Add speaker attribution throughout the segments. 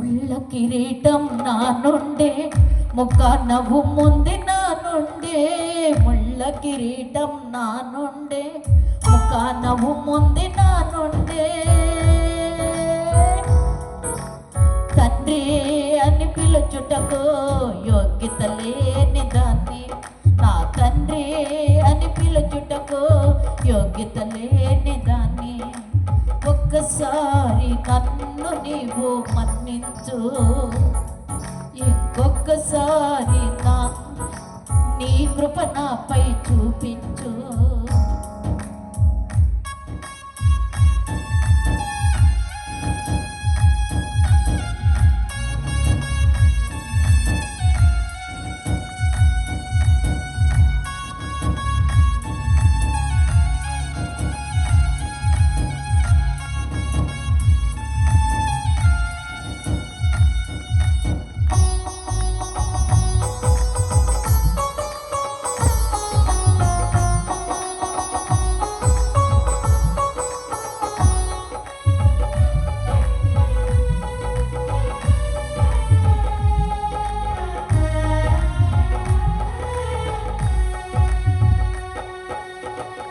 Speaker 1: ముళ్ళ కిరీటం నా నుండే, ముఖ నవ్వు ముందు నా నుండే. ముళ్ళ కిరీటం నా నుండే, ముఖ నవ్వు ముందు నా నుండే. తండ్రి అని పిలుచుటకు యోగ్యత లేని దాన్ని, నా తండ్రి అని పిలుచుటకు యోగ్యత లేని దాన్ని. ఒక్కసారి నన్ను నీవు మన్నించు, ఇంకొక్కసారి నీ కృప నాపై చూపించు.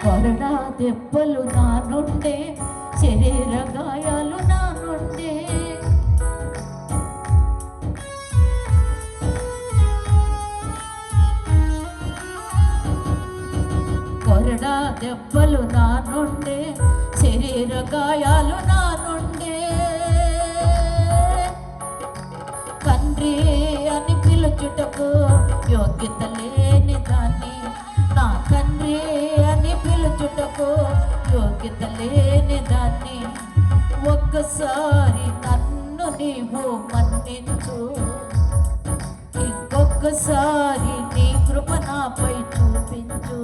Speaker 1: కొరడా దెబ్బలు నా నుండే, శరీర గాయాలు నా నుండే. కొరడా దెబ్బలు నా నుండే, శరీర గాయాలు నా నుండే. తండ్రి అని పిలుచుటకు యోగ్యత లేని దాన్ని, నా తండ్రి అని పిలుచుటకు యోగ్యత లేని దాన్ని. ఒక్కసారి నన్ను నీవు మన్నించు, ఇంకొక్కసారి నీ కృప నాపై చూపించు.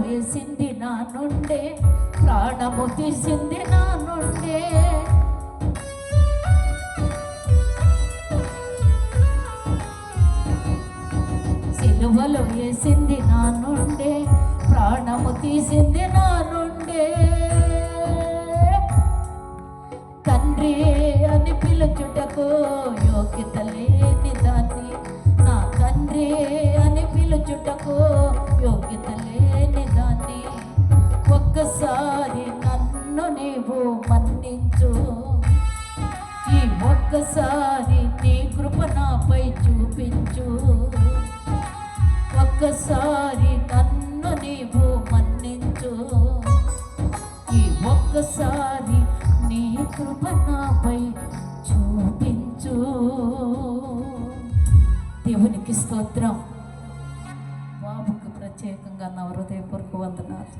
Speaker 1: వేసింది నా నుండే, ప్రాణము తీసింది నా నుండే. సిలువలో వేసింది నా నుండే, ప్రాణము తీసింది నా నుండే. తండ్రి అని పిలుచుటకు యోగ్యత లేని దాన్ని, నా తండ్రి అని పిలుచుటకు యోగ్యత లేని దాన్ని. ఒక్కసారి నన్ను నీవు మన్నించు, ఈ ఒక్కసారి నీ కృప నాపై చూపించు. ఒక్కసారి నన్ను నీవు మన్నించు, ఈ ఒక్కసారి నీ కృప నాపై చూపించు. దేవునికి స్తోత్రం. బాబుకు ప్రత్యేకంగా నా హృదయపూర్వక వందనాలు.